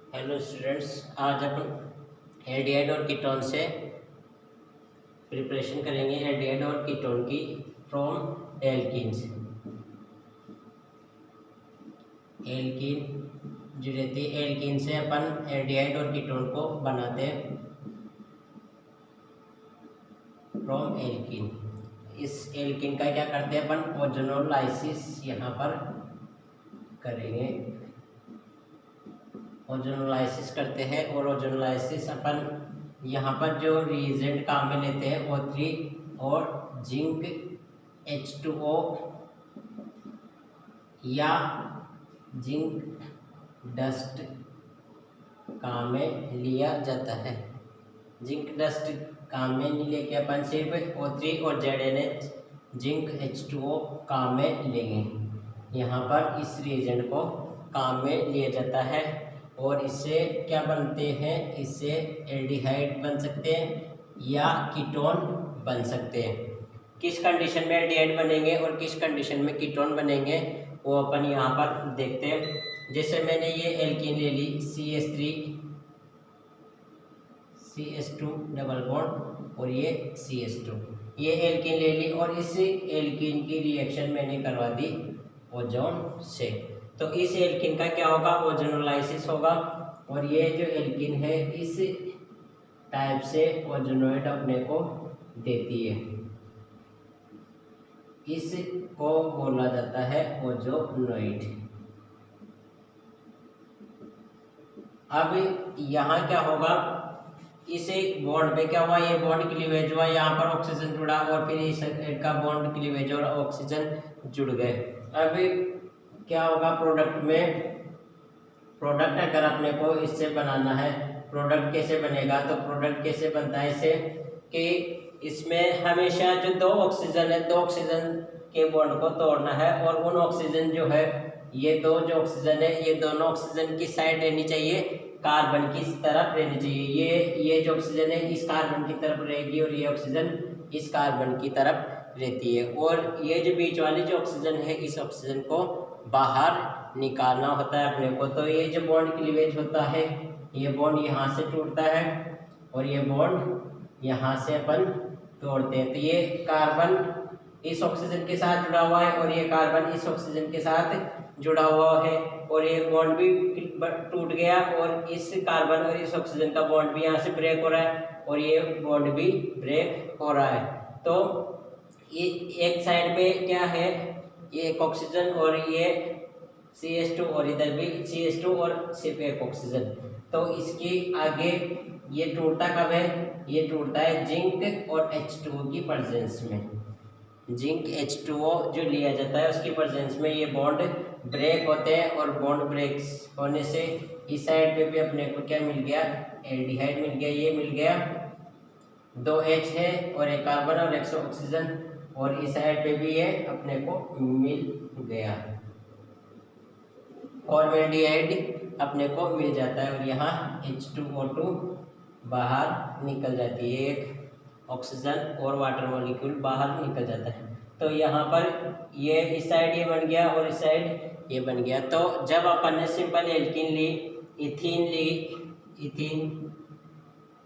Hello students, आज अपन aldehyde और ketone से प्रिपरेशन करेंगे एल्डिहाइड और कीटोन की फ्रॉम एल्कीन्स। एल्कीन जो रहती है, एल्कीन से अपन एल्डिहाइड और कीटोन को बनाते हैं फ्रॉम एल्कीन। इस एल्कीन का क्या करते हैं अपन, ओजोनोलाइसिस यहाँ पर करेंगे। ओजोनोलाइसिस करते हैं और ओजोनोलाइसिस अपन यहाँ पर जो रिएजेंट काम में लेते हैं O3 और जिंक H2O या जिंक डस्ट काम में लिया जाता है। जिंक डस्ट काम में नहीं लेके अपन सिर्फ O3 और ZNH जिंक H2O काम में लेंगे। यहाँ पर इस रिएजेंट को काम में लिया जाता है और इससे क्या बनते हैं, इससे एल्डिहाइड बन सकते हैं या कीटोन बन सकते हैं। किस कंडीशन में एल्डिहाइड बनेंगे और किस कंडीशन में कीटोन बनेंगे वो अपन यहाँ पर देखते हैं। जैसे मैंने ये एल्कीन ले ली CH2 डबल बॉन्ड और ये CH2, ये एल्कीन ले ली और इस एल्कीन की रिएक्शन मैंने करवा दी ओजोन से। तो इस एल्कीन का क्या होगा, ओजोनोलाइसिस होगा और ये जो एल्कीन है इस टाइप से ओजोनोइड अपने को देती है। इसको बोला जाता है ओजोनोइड। अब यहाँ क्या होगा, इस बॉन्ड पे क्या हुआ, ये बॉन्ड क्लीवेज हुआ, यहाँ पर ऑक्सीजन जुड़ा और फिर इस का बॉन्ड क्लीवेज और ऑक्सीजन जुड़ गए। अब क्या होगा प्रोडक्ट में, प्रोडक्ट अगर अपने को इससे बनाना है, प्रोडक्ट कैसे बनेगा, तो प्रोडक्ट कैसे बनता है इससे कि इसमें हमेशा जो दो ऑक्सीजन है, दो ऑक्सीजन के बॉन्ड को तोड़ना है और उन ऑक्सीजन जो है, ये दो जो ऑक्सीजन है ये दोनों ऑक्सीजन की साइड रहनी चाहिए, कार्बन की तरफ रहनी चाहिए। ये जो ऑक्सीजन है इस कार्बन की तरफ रहेगी और ये ऑक्सीजन इस कार्बन की तरफ रहती है और ये जो बीच वाली जो ऑक्सीजन है इस ऑक्सीजन को बाहर निकालना होता है अपने को। तो ये जो बॉन्ड क्लीवेज होता है, ये बॉन्ड यहाँ से टूटता है और ये बॉन्ड यहाँ से अपन तोड़ते हैं। तो ये कार्बन इस ऑक्सीजन के साथ जुड़ा हुआ है और ये कार्बन इस ऑक्सीजन के साथ जुड़ा हुआ है और ये बॉन्ड भी टूट गया और इस कार्बन और इस ऑक्सीजन का बॉन्ड भी यहाँ से ब्रेक हो रहा है और ये बॉन्ड भी ब्रेक हो रहा है। तो ये एक साइड पे क्या है, ये एक ऑक्सीजन और ये CH2 और इधर भी CH2 और सिर्फ एक ऑक्सीजन। तो इसके आगे ये टूटता कब है, ये टूटता है जिंक और H2O की प्रेजेंस में। जिंक H2O जो लिया जाता है उसकी प्रेजेंस में ये बॉन्ड ब्रेक होते हैं और बॉन्ड ब्रेक होने से इस साइड पे भी अपने को क्या मिल गया, एल्डिहाइड मिल गया। ये मिल गया 2H है और एक कार्बन और एक ऑक्सीजन और इस साइड पे भी ये अपने को मिल गया और एल्डिहाइड अपने को मिल जाता है और यहाँ H2O2 बाहर निकल जाती है, एक ऑक्सीजन और वाटर मॉलिक्यूल बाहर निकल जाता है। तो यहाँ पर ये इस साइड ये बन गया और इस साइड ये बन गया। तो जब अपन ने सिंपल एल्कीन ली, इथीन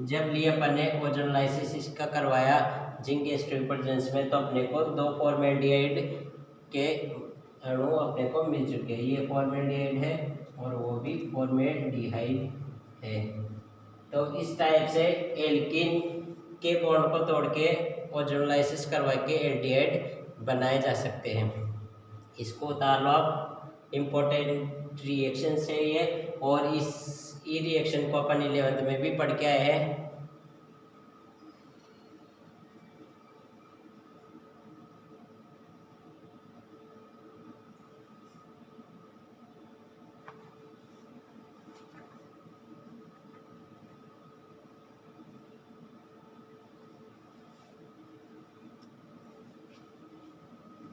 जब लिए अपन ने ओजोनोलाइसिस इसका करवाया जिंक H2 प्रेजेंस में, तो अपने को दो फॉर्मेल्डिहाइड के अणु अपने को मिल चुके हैं। ये फॉर्मेल्डिहाइड है और वो भी फॉर्मेल्डिहाइड है। तो इस टाइप से एल्कीन के बॉन्ड को तोड़ के ओजोनोलाइसिस करवा के एल्डिहाइड बनाए जा सकते हैं। इसको उतार लो आप, इम्पोर्टेंट रिएक्शन है ये और इस रिएक्शन को अपन 11th में भी पढ़ के आए हैं।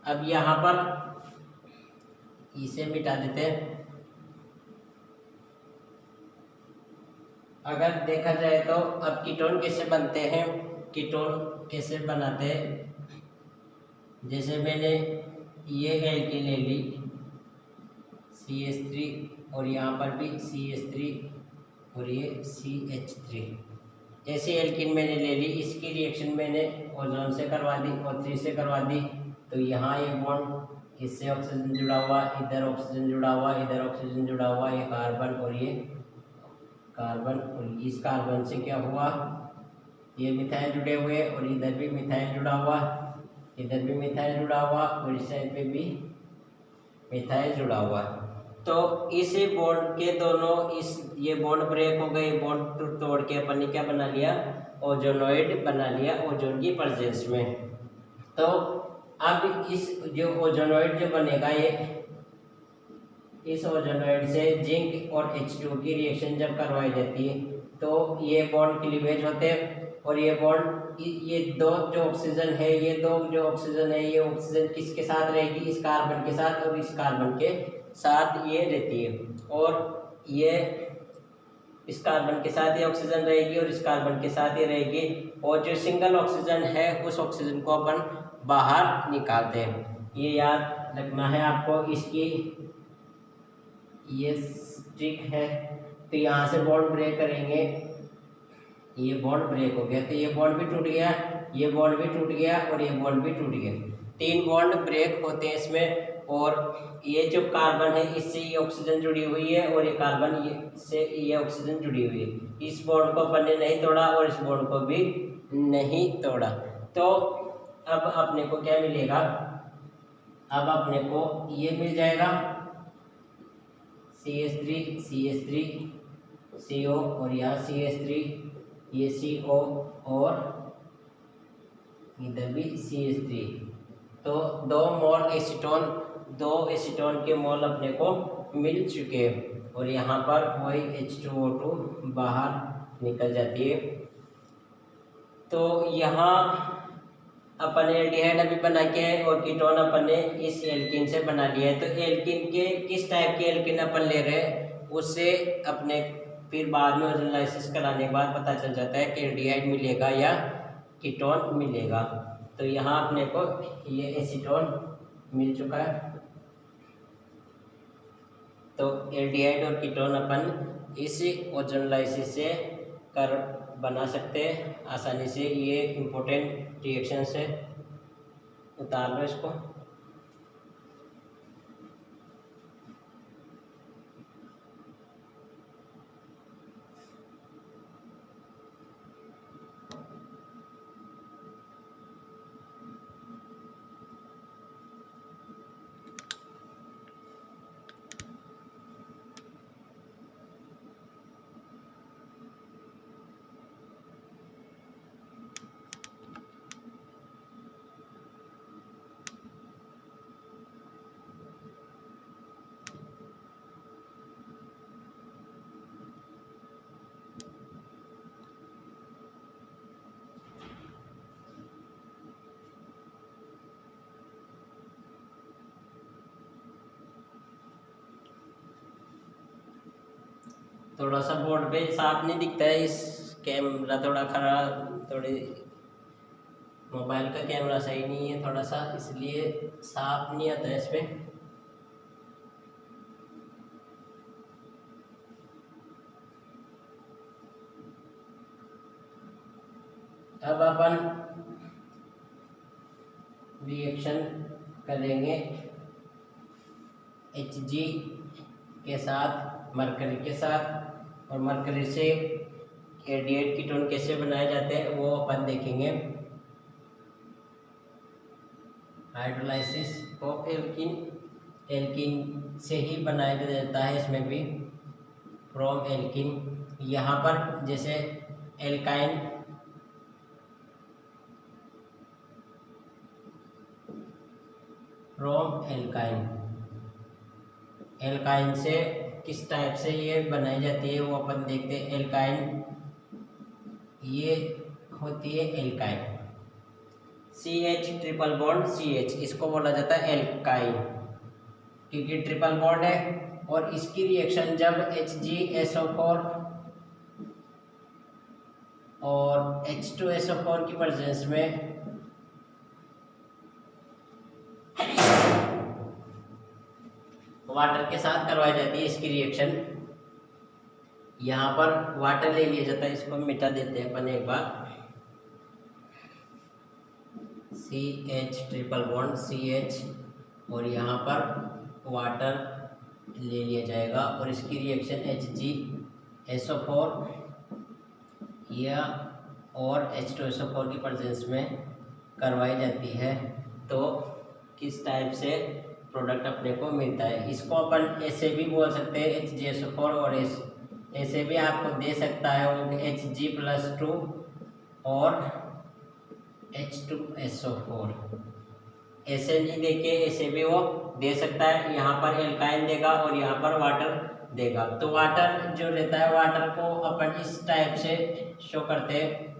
अब यहाँ पर इसे मिटा देते हैं। अगर देखा जाए तो अब कीटोन कैसे बनते हैं, कीटोन कैसे बनाते हैं, जैसे मैंने ये एल्कीन ले ली CH3 और यहाँ पर भी CH3 और ये CH3। ऐसी एल्कीन मैंने ले ली, इसकी रिएक्शन मैंने ओजोन से करवा दी, O3 से करवा दी। तो यहाँ ये बॉन्ड इससे ऑक्सीजन जुड़ा हुआ, इधर ऑक्सीजन जुड़ा हुआ, इधर ऑक्सीजन जुड़ा हुआ, ये कार्बन और ये कार्बन, और इस कार्बन से क्या हुआ, ये मिथाइल जुड़े हुए, और इधर भी मिथाइल जुड़ा हुआ, इधर भी मिथाइल जुड़ा हुआ, और इस साइड पे भी मिथाइल जुड़ा हुआ। तो इस बॉन्ड के दोनों ये बॉन्ड ब्रेक हो गए, बॉन्ड तोड़ के अपन ने क्या बना लिया, ओजोनॉइड बना लिया ओजोन की प्रेजेंस में। तो अब इस जो ओजोनॉइड जो बनेगा, ये इस ओजोनॉइड से जिंक और H2 की रिएक्शन जब करवाई जाती है तो ये बॉन्ड क्लीवेज होते हैं, और ये बॉन्ड ये दो जो ऑक्सीजन है, ये दो जो ऑक्सीजन है, ये ऑक्सीजन किसके साथ रहेगी, इस कार्बन के साथ, और इस कार्बन के साथ ये रहती है, और ये इस कार्बन के साथ ये ऑक्सीजन रहेगी, और इस कार्बन के साथ ये रहेगी, और जो सिंगल ऑक्सीजन है उस ऑक्सीजन को अपन बाहर निकालते हैं। ये याद रखना है आपको, इसकी ये स्टिक है। तो यहाँ से बॉन्ड ब्रेक करेंगे, ये बॉन्ड ब्रेक हो गया, तो ये बॉन्ड भी टूट गया, ये बॉन्ड भी टूट गया, और ये बॉन्ड भी टूट गया। 3 बॉन्ड ब्रेक होते हैं इसमें। और ये जो कार्बन है इससे ये ऑक्सीजन जुड़ी हुई है, और ये कार्बन से ये ऑक्सीजन जुड़ी हुई है। इस बॉन्ड को अपन ने नहीं तोड़ा और इस बॉन्ड को भी नहीं तोड़ा। तो अब अपने को क्या मिलेगा, अब अपने को ये मिल जाएगा CH3 CO, और यहाँ CH3, ये CO, और इधर भी CH3। तो 2 एसीटोन के मोल अपने को मिल चुके हैं, और यहाँ पर वही H2O2 बाहर निकल जाती है। तो यहाँ अपन ने एल्डिहाइड अभी बना के है, और कीटोन अपन ने इस एल्कीन से बना लिया है। तो एल्कीन के किस टाइप की एल्कीन अपन ले रहे हैं उससे अपने फिर बाद में ओजोनलाइसिस कराने के बाद पता चल जाता है कि एल्डिहाइड मिलेगा या कीटोन मिलेगा। तो यहाँ अपने को ये एसीटोन मिल चुका है। तो एल्डिहाइड और कीटोन अपन इस ओजोनलाइसिस से कर बना सकते हैं आसानी से। ये इम्पोर्टेंट रिएक्शन है, उतार लो इसको। थोड़ा सा बोर्ड पे साफ नहीं दिखता है, इस कैमरा थोड़ा खराब, थोड़ी मोबाइल का कैमरा सही नहीं है थोड़ा सा, इसलिए साफ नहीं आता है इसमें। अब अपन रिएक्शन करेंगे Hg के साथ मरकरी के साथ, और मरकरी से एल्डिहाइड कीटोन कैसे बनाए जाते हैं वो अपन देखेंगे। हाइड्रोलाइसिस ऑफ एल्कीन से ही बनाया जाता है, इसमें भी फ्रॉम एल्कीन। यहाँ पर जैसे एल्काइन फ्रॉम एल्काइन से किस टाइप से ये बनाई जाती है वो अपन देखते हैं। एल्काइन ये होती है alkyne, CH triple bond CH, इसको बोला जाता है एल्काइन क्योंकि ट्रिपल बॉन्ड है। और इसकी रिएक्शन जब HgSO4 और H2SO4 की प्रेजेंस में वाटर के साथ करवाई जाती है इसकी रिएक्शन। यहाँ पर वाटर ले लिया जाता है, इसको मिटा देते हैं अपन एक बार। CH ट्रिपल बॉन्ड CH और यहाँ पर वाटर ले लिया जाएगा और इसकी रिएक्शन HgSO4 या और H2SO4 की प्रेजेंस में करवाई जाती है। तो किस टाइप से प्रोडक्ट अपने को मिलता है, इसको अपन ऐसे भी बोल सकते हैं HgSO4 और ऐसे भी आपको दे सकता है वो Hg+2 और H2SO4। ऐसे नहीं देके ऐसे भी वो दे सकता है, यहाँ पर एल्काइन देगा और यहाँ पर वाटर देगा। तो वाटर जो रहता है, वाटर को अपन इस टाइप से शो करते हैं,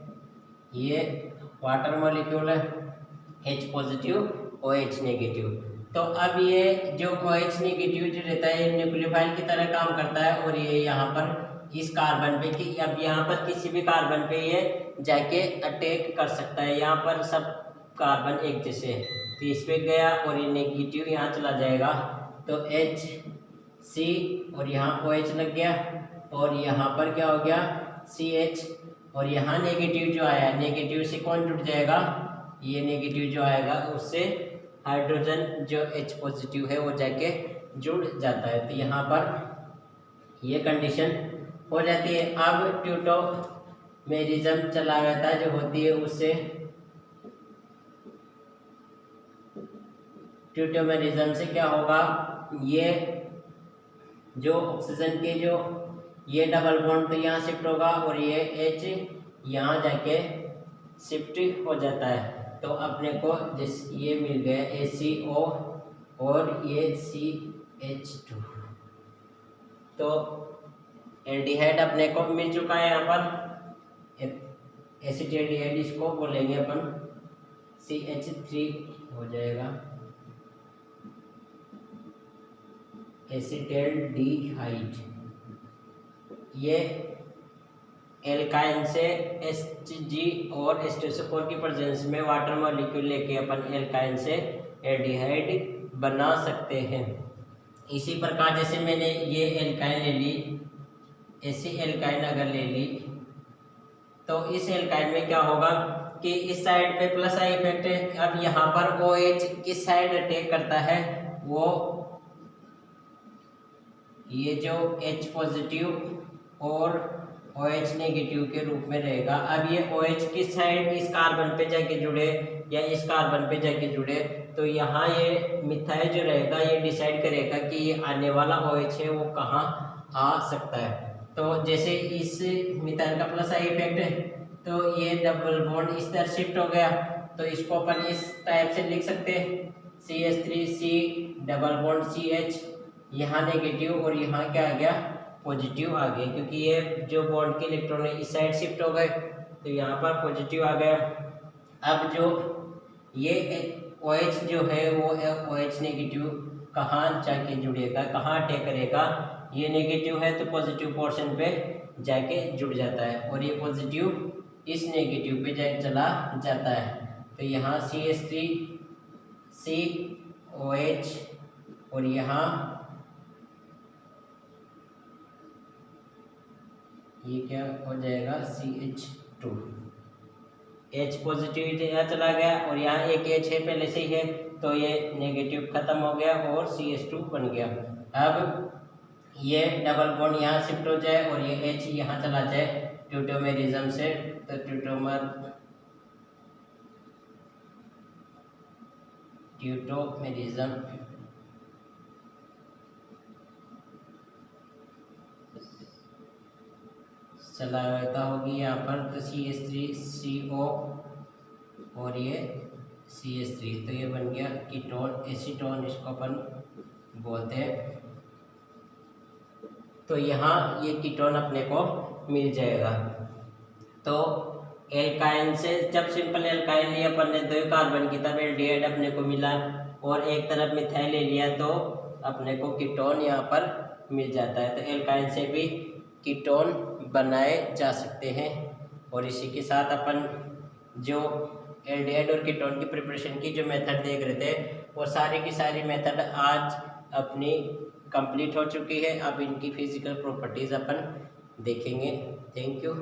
ये वाटर मॉलिक्यूल है H पॉजिटिव OH नेगेटिव। तो अब ये जो OH नेगेटिव जो रहता है न्यूक्लियोफाइल की तरह काम करता है और ये यहाँ पर इस कार्बन पे कि अब यहाँ पर किसी भी कार्बन पे ये जाके अटैक कर सकता है। यहाँ पर सब कार्बन एक जैसे है, तो इस पे गया और ये नेगेटिव यहाँ चला जाएगा, तो HC और यहाँ OH लग गया और यहाँ पर क्या हो गया CH और यहाँ नेगेटिव जो आया, नेगेटिव से कौन जुड़ जाएगा, ये नेगेटिव जो आएगा उससे हाइड्रोजन जो H पॉजिटिव है वो जाके जुड़ जाता है। तो यहाँ पर ये कंडीशन हो जाती है। अब ट्यूटोमेरिज्म चला रहता है जो होती है, उससे ट्यूटोमेरिज्म से क्या होगा, ये जो ऑक्सीजन के जो ये डबल बॉन्ड तो यहाँ शिफ्ट होगा और ये H यहाँ जाके शिफ्ट हो जाता है। तो अपने को जिस ये मिल गया ACO और ये CH2, तो एल्डिहाइड अपने को मिल चुका है। यहाँ पर एसिटाल्डिहाइड इसको बोलेंगे अपन, CH3 हो जाएगा एसिटाल्डिहाइड। ये एल्काइन से Hg और H2SO4 की प्रेजेंस में वाटर मॉलिक्यूल लेके अपन एल्काइन से एल्डिहाइड बना सकते हैं। इसी प्रकार जैसे मैंने ये एल्काइन ले ली, ऐसी एल्काइन अगर ले ली तो इस एल्काइन में क्या होगा कि इस साइड पे प्लस आई इफेक्ट है। अब यहाँ पर OH किस साइड अटैक करता है, वो ये जो H पॉजिटिव और OH नेगेटिव के रूप में रहेगा। अब ये OH किस साइड, इस कार्बन पे जाके जुड़े या इस कार्बन पे जाके जुड़े, तो यहाँ ये मिथाइल जो रहेगा ये डिसाइड करेगा कि ये आने वाला OH है वो कहाँ आ सकता है। तो जैसे इस मिथाइल का प्लस आई इफेक्ट है तो ये डबल बॉन्ड इस तरह शिफ्ट हो गया, तो इसको अपन इस टाइप से लिख सकते हैं CH3C डबल बॉन्ड CH, यहाँ नेगेटिव और यहाँ क्या आ गया पॉजिटिव आ गया, क्योंकि ये जो बॉन्ड के इलेक्ट्रॉन है इस साइड शिफ्ट हो गए तो यहाँ पर पॉजिटिव आ गया। अब जो ये OH जो है वो OH नेगेटिव कहाँ जाके जुड़ेगा, कहाँ अटैक करेगा, ये नेगेटिव है तो पॉजिटिव पोर्शन पे जाके जुड़ जाता है और ये पॉजिटिव इस नेगेटिव पे चला जाता है। तो यहाँ CH3COH और यहाँ ये क्या हो जाएगा CH2, H पॉजिटिव यहाँ चला गया और यहाँ एक H है पहले से ही है तो ये नेगेटिव खत्म हो गया और CH2 बन गया। अब ये डबल बॉन्ड यहाँ शिफ्ट हो जाए और ये H यहाँ चला जाए ट्यूटोमेरिज्म से, तो ट्यूटोमेरिज्म चलाता होगी यहाँ पर, तो CH3CO और ये CH3, तो ये बन गया कीटोन, एसीटोन इसको अपन बोलते हैं। तो यहाँ ये कीटोन अपने को मिल जाएगा। तो एल्काइन से जब सिंपल एल्काइन लिया अपन ने, दो कार्बन की तरफ एल्डिहाइड अपने को मिला और एक तरफ मिथाइल ले लिया तो अपने को कीटोन यहाँ पर मिल जाता है। तो एल्काइन से भी कीटोन बनाए जा सकते हैं। और इसी के साथ अपन जो एल्डिहाइड और कीटोन की प्रिपरेशन की जो मेथड देख रहे थे वो सारी की सारी मेथड आज अपनी कंप्लीट हो चुकी है। अब इनकी फिजिकल प्रॉपर्टीज़ अपन देखेंगे। Thank you.